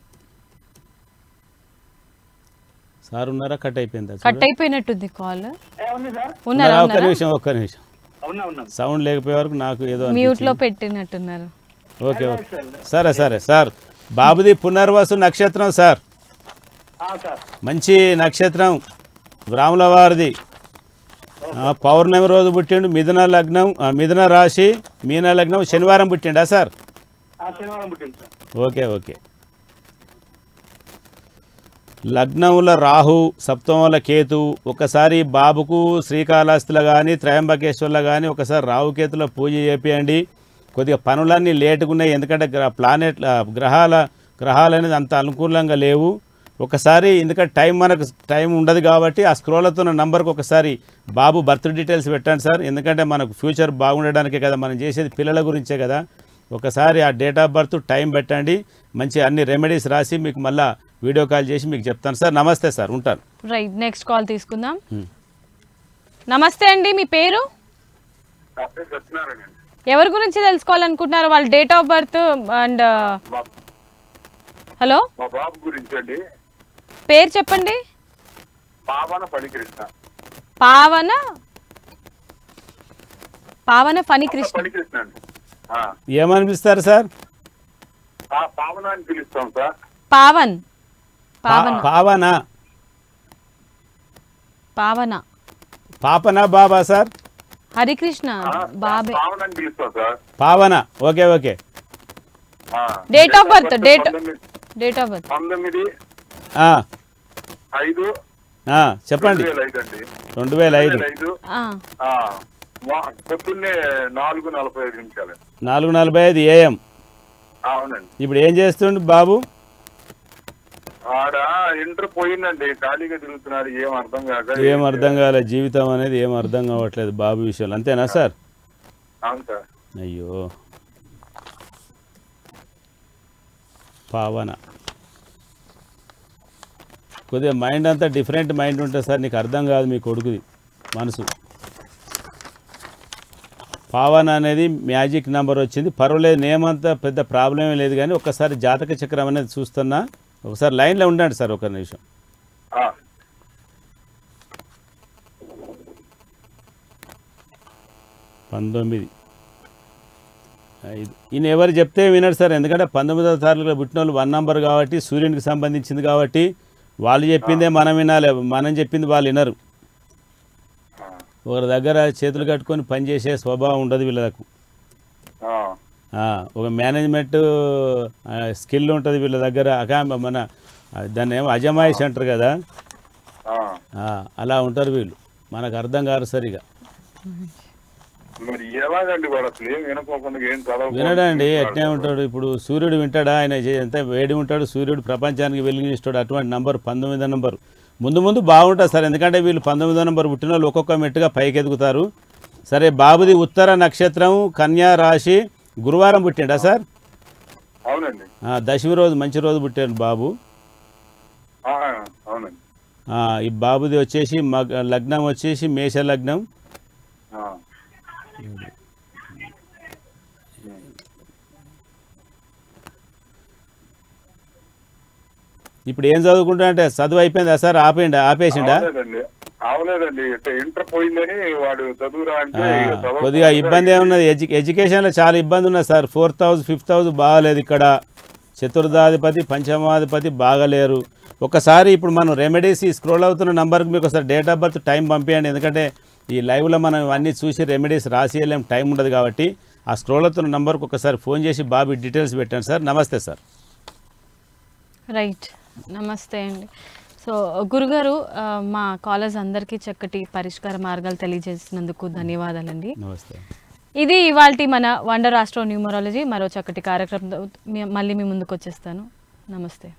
[SPEAKER 2] సార్ ఉన్నారా? కట్ అయిపోయిందా?
[SPEAKER 1] కట్ అయిపోయినట్టుంది కాల్.
[SPEAKER 2] ఒక్క నిమిషం సౌండ్ లేకపోయే వరకు నాకు ఏదో
[SPEAKER 1] మ్యూట్ లో పెట్టినట్టున్నారు.
[SPEAKER 2] ఓకే సరే సరే సార్. బాబుది పునర్వసు నక్షత్రం సార్, మంచి నక్షత్రం. రాముల వారిది పౌర్ణమి రోజు పుట్టిండు. మిథున లగ్నం, మిథున రాశి, మీన లగ్నం. శనివారం పుట్టిండా సార్? Okay okay. లగ్నంలో రాహు, సప్తమంలో కేతు. ఒకసారి బాబుకు శ్రీకాళహస్తిలో కానీ త్రయంబకేశ్వర్లో కానీ ఒకసారి రాహుకేతుల పూజ చేపియండి. కొద్దిగా పనులన్నీ లేటుగా ఉన్నాయి, ఎందుకంటే గ్రహాలు అనేది అంత అనుకూలంగా లేవు. ఒకసారి ఎందుకంటే మనకు టైం ఉండదు కాబట్టి ఆ స్క్రోల్ అవుతున్న నంబర్కి ఒకసారి బాబు బర్త్ డీటెయిల్స్ పెట్టండి సార్. ఎందుకంటే మనకు ఫ్యూచర్ బాగుండడానికే కదా మనం చేసేది, పిల్లల గురించే కదా. ఒకసారి ఆ డేట్ ఆఫ్ బర్త్ టైం పెట్టండి, మంచి అన్ని రెమెడీస్ రాసి మీకు మళ్ళీ వీడియో కాల్ చేసి మీకు చెప్తాను సార్. నమస్తే సార్, ఉంటాను.
[SPEAKER 1] రైట్, నెక్స్ట్ కాల్ తీసుకుందాం. నమస్తే అండి, మీ పేరు? ఎవరి గురించి తెలుసుకోవాలనుకుంటున్నారు? వాళ్ళ date of birth and hello
[SPEAKER 4] మా బాబు గురించి అండి.
[SPEAKER 1] పేరు చెప్పండి.
[SPEAKER 4] పావన ఫణికృష్ణ.
[SPEAKER 1] పావన ఫణికృష్ణ.
[SPEAKER 4] ఫణికృష్ణ అండి.
[SPEAKER 2] ఏమనిపిస్తారు సార్?
[SPEAKER 4] పావన అని పిలుస్తాం సార్.
[SPEAKER 2] పాపన బాబా సార్?
[SPEAKER 1] హరికృష్ణ బాబే.
[SPEAKER 4] పావన అని పిలుస్తాం సార్.
[SPEAKER 2] పావన, okay okay.
[SPEAKER 1] Date of birth
[SPEAKER 4] 19/5
[SPEAKER 2] చెప్పండి. 2005
[SPEAKER 4] పొద్దున్నే 4:45
[SPEAKER 2] 4:45 AM.
[SPEAKER 4] అవునండి.
[SPEAKER 2] ఇప్పుడు ఏం చేస్తుండు బాబు?
[SPEAKER 4] ఆడ ఇంటర్ పోయిందండి, ఖాళీగా తిరుగుతున్నారు. ఏం
[SPEAKER 2] అర్థం కాలేదు, జీవితం అనేది ఏం అర్థం కావట్లేదు బాబు విషయాలు, అంతేనా సార్?
[SPEAKER 4] అవును సార్.
[SPEAKER 2] అయ్యో, పావన కొద్దిగా మైండ్ అంతా డిఫరెంట్ మైండ్ ఉంటుంది సార్, నీకు అర్థం కాదు మీ కొడుకుది మనసు. పావన అనేది మ్యాజిక్ నెంబర్ వచ్చింది, పర్వాలేదు, నేమ్ అంతా పెద్ద ప్రాబ్లం లేదు. కానీ ఒకసారి జాతక చక్రం అనేది చూస్తున్నా, ఒకసారి లైన్లో ఉండండి సార్, ఒక నిమిషం. 19/5. ఈయన ఎవరు చెప్తే వినడు సార్, ఎందుకంటే 19వ తారీఖులో పుట్టిన వాళ్ళు 1 నంబర్ కాబట్టి, సూర్యునికి సంబంధించింది కాబట్టి వాళ్ళు చెప్పిందే మనం వినాలి, మనం చెప్పింది వాళ్ళు వినరు. ఒకరి దగ్గర చేతులు కట్టుకొని పనిచేసే స్వభావం ఉండదు వీళ్ళకు. ఒక మేనేజ్మెంట్ స్కిల్ ఉంటుంది వీళ్ళ దగ్గర. మన దాన్ని ఏమో అజమాయిష్ అంటారు కదా, అలా ఉంటారు వీళ్ళు. మనకు అర్థం కాదు సరిగా. వినడండి, ఎట్నే ఉంటాడు. ఇప్పుడు సూర్యుడు వింటాడా? ఆయన ఎంత వేడి ఉంటాడు సూర్యుడు, ప్రపంచానికి వెలిగిస్తాడు. అటువంటి నంబర్ 19వ నంబర్ ముందు ముందు బాగుంటుంది సార్, ఎందుకంటే వీళ్ళు 19వ నంబర్ పుట్టిన వాళ్ళు ఒక్కొక్క మెట్టుగా పైకి ఎదుగుతారు. సరే, బాబుది ఉత్తర నక్షత్రం, కన్యా రాశి, గురువారం పుట్టిండా సార్?
[SPEAKER 4] అవునండి.
[SPEAKER 2] దశమి రోజు మంచి రోజు పుట్టాడు బాబు.
[SPEAKER 4] అవునండి.
[SPEAKER 2] ఈ బాబుది వచ్చేసి లగ్నం వచ్చేసి మేష లగ్నం. ఇప్పుడు ఏం చదువుకుంటా అంటే చదువు అయిపోయిందా సార్? ఆపేసిండా?
[SPEAKER 4] అవలేదండి, ఇంటర్ పోయిందని వాడు చదువురా అంటే
[SPEAKER 2] కొద్దిగా ఇబ్బంది ఏమున్నది, ఎడ్యుకేషన్లో చాలా ఇబ్బంది ఉన్నది సార్. 4,000 5,000 బాగాలేదు ఇక్కడ. చతుర్థాధిపతి పంచమాధిపతి బాగాలేరు. ఒకసారి ఇప్పుడు మనం రెమెడీస్ స్క్రోల్ అవుతున్న నంబర్కి మీకు ఒకసారి డేట్ ఆఫ్ బర్త్ టైం పంపించండి, ఎందుకంటే ఈ లైవ్లో మనం అన్నీ చూసి రెమెడీస్ రాసేయలేం, టైం ఉండదు కాబట్టి. ఆ స్క్రోల్ అవుతున్న నంబర్కి ఒకసారి ఫోన్ చేసి బాబు డీటెయిల్స్ పెట్టండి సార్. నమస్తే సార్.
[SPEAKER 1] రైట్, నమస్తే అండి. సో గురుగారు, మా కాలేజ్ అందరికీ చక్కటి పరిష్కార మార్గాలు తెలియజేసినందుకు ధన్యవాదాలండి.
[SPEAKER 2] నమస్తే.
[SPEAKER 1] ఇది ఇవాల్టి మన వండర్ ఆస్ట్రో న్యూమరాలజీ. మరో చక్కటి కార్యక్రమంతో మళ్ళీ మీ ముందుకు వచ్చేస్తాను. నమస్తే.